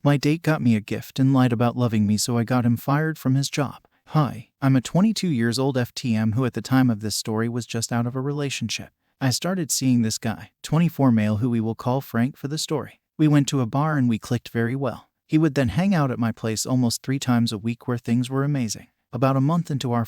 My date got me a gift and lied about loving me, so I got him fired from his job. Hi, I'm a 22 years old FTM who at the time of this story was just out of a relationship. I started seeing this guy, 24 male, who we will call Frank for the story. We went to a bar and we clicked very well. He would then hang out at my place almost 3 times a week where things were amazing. About a month into our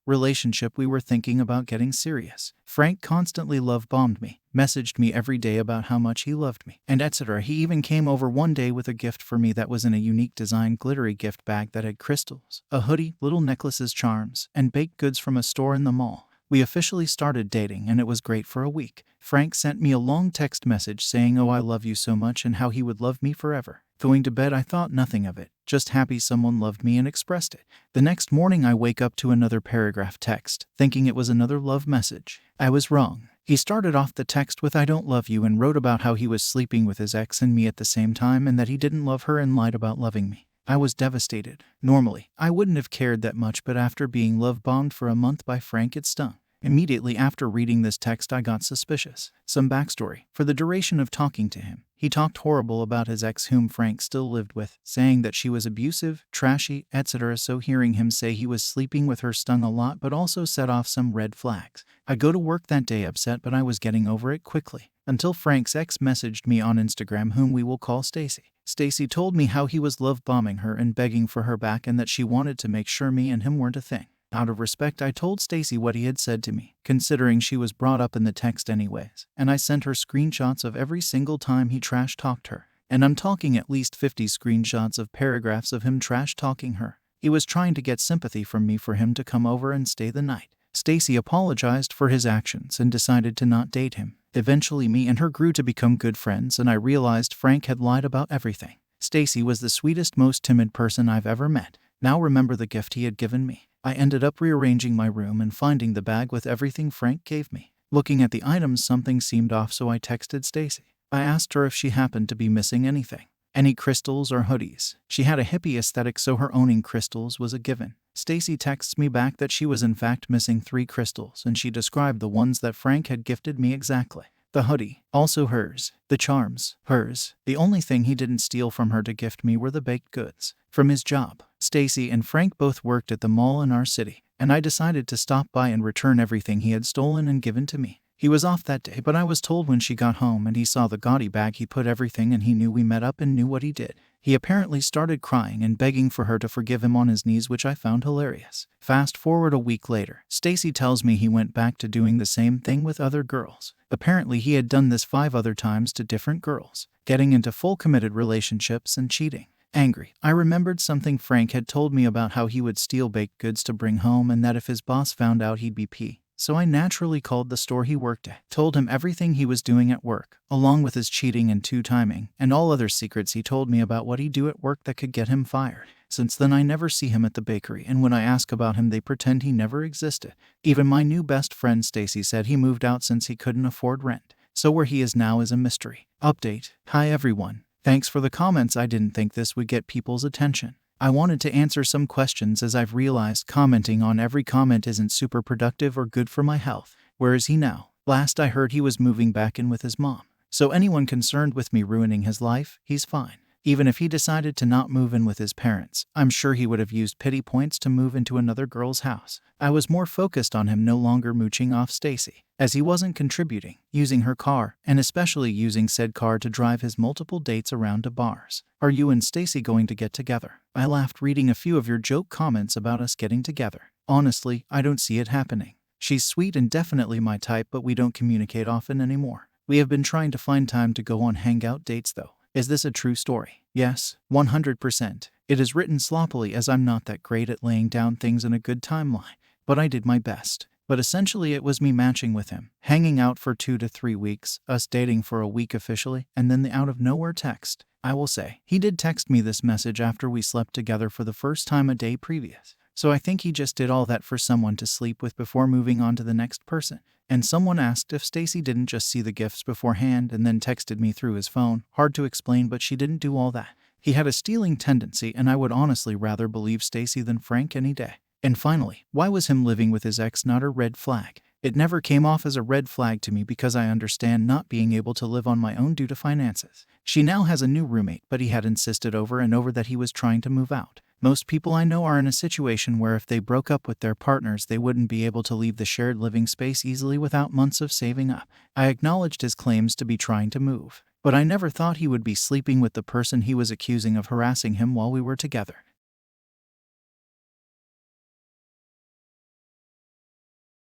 relationship, we were thinking about getting serious. Frank constantly love-bombed me, messaged me every day about how much he loved me, and etc. He even came over one day with a gift for me that was in a unique design glittery gift bag that had crystals, a hoodie, little necklaces, charms, and baked goods from a store in the mall. We officially started dating and it was great for a week. Frank sent me a long text message saying, "Oh, I love you so much," and how he would love me forever. Going to bed, I thought nothing of it, just happy someone loved me and expressed it. The next morning I wake up to another paragraph text, thinking it was another love message. I was wrong. He started off the text with "I don't love you" and wrote about how he was sleeping with his ex and me at the same time and that he didn't love her and lied about loving me. I was devastated. Normally, I wouldn't have cared that much, but after being love-bombed for a month by Frank, it stung. Immediately after reading this text, I got suspicious. Some backstory. For the duration of talking to him, he talked horrible about his ex, whom Frank still lived with, saying that she was abusive, trashy, etc. So hearing him say he was sleeping with her stung a lot, but also set off some red flags. I go to work that day upset, but I was getting over it quickly. Until Frank's ex messaged me on Instagram, whom we will call Stacy. Stacy told me how he was love-bombing her and begging for her back, and that she wanted to make sure me and him weren't a thing. Out of respect, I told Stacy what he had said to me, considering she was brought up in the text anyways, and I sent her screenshots of every single time he trash-talked her. And I'm talking at least 50 screenshots of paragraphs of him trash-talking her. He was trying to get sympathy from me for him to come over and stay the night. Stacy apologized for his actions and decided to not date him. Eventually, me and her grew to become good friends, and I realized Frank had lied about everything. Stacy was the sweetest, most timid person I've ever met. Now remember the gift he had given me. I ended up rearranging my room and finding the bag with everything Frank gave me. Looking at the items, something seemed off, so I texted Stacy. I asked her if she happened to be missing anything. Any crystals or hoodies. She had a hippie aesthetic, so her owning crystals was a given. Stacy texts me back that she was in fact missing 3 crystals, and she described the ones that Frank had gifted me exactly. The hoodie, also hers. The charms, hers. The only thing he didn't steal from her to gift me were the baked goods. From his job, Stacy and Frank both worked at the mall in our city, and I decided to stop by and return everything he had stolen and given to me. He was off that day, but I was told when she got home and he saw the gaudy bag, he put everything, and he knew we met up and knew what he did. He apparently started crying and begging for her to forgive him on his knees, which I found hilarious. Fast forward a week later, Stacy tells me he went back to doing the same thing with other girls. Apparently he had done this 5 other times to different girls, getting into full committed relationships and cheating. Angry, I remembered something Frank had told me about how he would steal baked goods to bring home, and that if his boss found out he'd be pissed. So I naturally called the store he worked at, told him everything he was doing at work, along with his cheating and 2-timing, and all other secrets he told me about what he'd do at work that could get him fired. Since then I never see him at the bakery, and when I ask about him they pretend he never existed. Even my new best friend Stacy said he moved out since he couldn't afford rent. So where he is now is a mystery. Update. Hi everyone. Thanks for the comments. I didn't think this would get people's attention. I wanted to answer some questions, as I've realized commenting on every comment isn't super productive or good for my health. Where is he now? Last I heard he was moving back in with his mom. So anyone concerned with me ruining his life, he's fine. Even if he decided to not move in with his parents, I'm sure he would have used pity points to move into another girl's house. I was more focused on him no longer mooching off Stacy, as he wasn't contributing, using her car, and especially using said car to drive his multiple dates around to bars. Are you and Stacy going to get together? I laughed reading a few of your joke comments about us getting together. Honestly, I don't see it happening. She's sweet and definitely my type, but we don't communicate often anymore. We have been trying to find time to go on hangout dates though. Is this a true story? Yes, 100%. It is written sloppily, as I'm not that great at laying down things in a good timeline, but I did my best. But essentially it was me matching with him, hanging out for 2 to 3 weeks, us dating for a week officially, and then the out of nowhere text. I will say, he did text me this message after we slept together for the first time a day previous. So I think he just did all that for someone to sleep with before moving on to the next person. And someone asked if Stacy didn't just see the gifts beforehand and then texted me through his phone. Hard to explain, but she didn't do all that. He had a stealing tendency, and I would honestly rather believe Stacy than Frank any day. And finally, why was him living with his ex not a red flag? It never came off as a red flag to me because I understand not being able to live on my own due to finances. She now has a new roommate, but he had insisted over and over that he was trying to move out. Most people I know are in a situation where if they broke up with their partners, they wouldn't be able to leave the shared living space easily without months of saving up. I acknowledged his claims to be trying to move, but I never thought he would be sleeping with the person he was accusing of harassing him while we were together.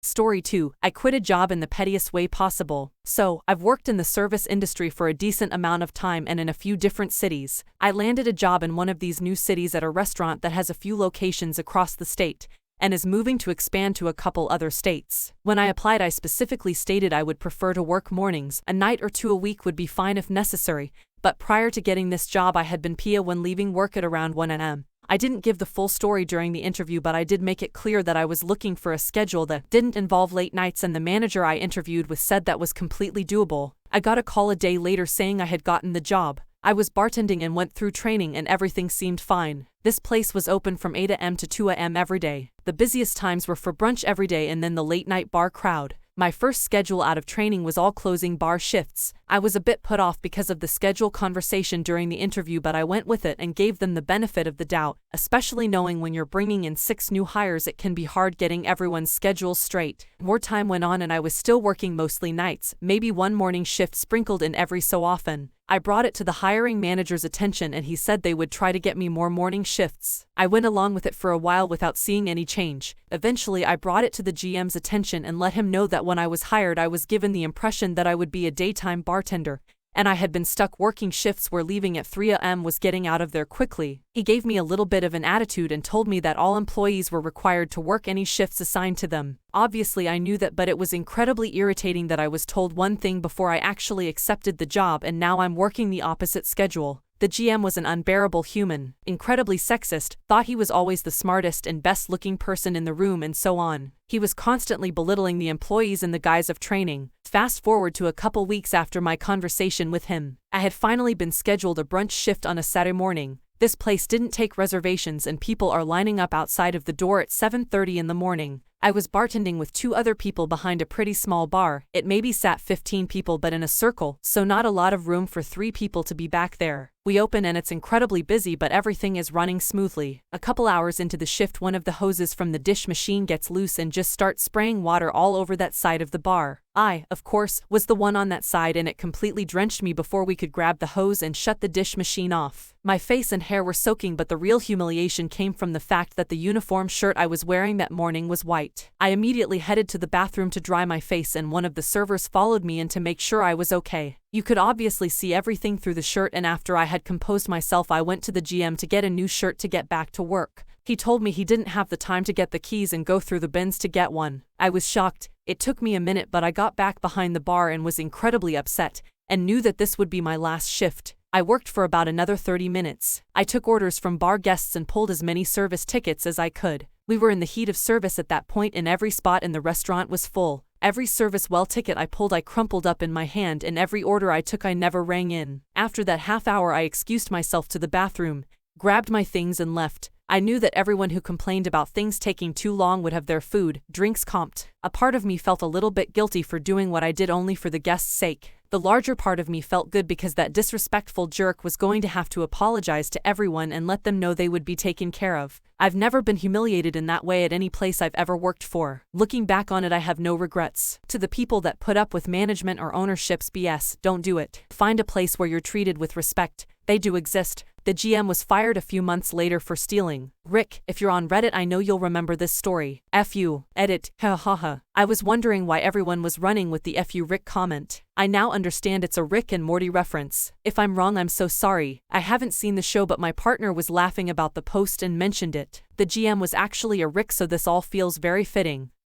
Story 2. I quit a job in the pettiest way possible. So, I've worked in the service industry for a decent amount of time and in a few different cities. I landed a job in one of these new cities at a restaurant that has a few locations across the state and is moving to expand to a couple other states. When I applied, I specifically stated I would prefer to work mornings. A night or two a week would be fine if necessary, but prior to getting this job I had been PIA when leaving work at around 1 a.m. I didn't give the full story during the interview, but I did make it clear that I was looking for a schedule that didn't involve late nights, and the manager I interviewed with said that was completely doable. I got a call a day later saying I had gotten the job. I was bartending and went through training and everything seemed fine. This place was open from 8 a.m. to 2 a.m. every day. The busiest times were for brunch every day and then the late night bar crowd. My first schedule out of training was all closing bar shifts. I was a bit put off because of the schedule conversation during the interview, but I went with it and gave them the benefit of the doubt, especially knowing when you're bringing in 6 new hires it can be hard getting everyone's schedules straight. More time went on and I was still working mostly nights, maybe one morning shift sprinkled in every so often. I brought it to the hiring manager's attention and he said they would try to get me more morning shifts. I went along with it for a while without seeing any change. Eventually I brought it to the GM's attention and let him know that when I was hired I was given the impression that I would be a daytime bartender, and I had been stuck working shifts where leaving at 3 a.m. was getting out of there quickly. He gave me a little bit of an attitude and told me that all employees were required to work any shifts assigned to them. Obviously I knew that, but it was incredibly irritating that I was told one thing before I actually accepted the job and now I'm working the opposite schedule. The GM was an unbearable human, incredibly sexist, thought he was always the smartest and best-looking person in the room and so on. He was constantly belittling the employees in the guise of training. Fast forward to a couple weeks after my conversation with him. I had finally been scheduled a brunch shift on a Saturday morning. This place didn't take reservations and people are lining up outside of the door at 7:30 in the morning. I was bartending with 2 other people behind a pretty small bar. It maybe sat 15 people but in a circle, so not a lot of room for 3 people to be back there. We open and it's incredibly busy but everything is running smoothly. A couple hours into the shift one of the hoses from the dish machine gets loose and just starts spraying water all over that side of the bar. I, of course, was the one on that side and it completely drenched me before we could grab the hose and shut the dish machine off. My face and hair were soaking, but the real humiliation came from the fact that the uniform shirt I was wearing that morning was white. I immediately headed to the bathroom to dry my face and one of the servers followed me in to make sure I was okay. You could obviously see everything through the shirt, and after I had composed myself I went to the GM to get a new shirt to get back to work. He told me he didn't have the time to get the keys and go through the bins to get one. I was shocked. It took me a minute, but I got back behind the bar and was incredibly upset, and knew that this would be my last shift. I worked for about another 30 minutes. I took orders from bar guests and pulled as many service tickets as I could. We were in the heat of service at that point and every spot in the restaurant was full. Every service well ticket I pulled I crumpled up in my hand, and every order I took I never rang in. After that half hour I excused myself to the bathroom, grabbed my things and left. I knew that everyone who complained about things taking too long would have their food, drinks comped. A part of me felt a little bit guilty for doing what I did only for the guests' sake. The larger part of me felt good because that disrespectful jerk was going to have to apologize to everyone and let them know they would be taken care of. I've never been humiliated in that way at any place I've ever worked for. Looking back on it, I have no regrets. To the people that put up with management or ownership's BS, don't do it. Find a place where you're treated with respect. They do exist. The GM was fired a few months later for stealing. Rick, if you're on Reddit, I know you'll remember this story. F you. Edit. Ha ha ha. I was wondering why everyone was running with the F you Rick comment. I now understand it's a Rick and Morty reference. If I'm wrong, I'm so sorry. I haven't seen the show, but my partner was laughing about the post and mentioned it. The GM was actually a Rick, so this all feels very fitting.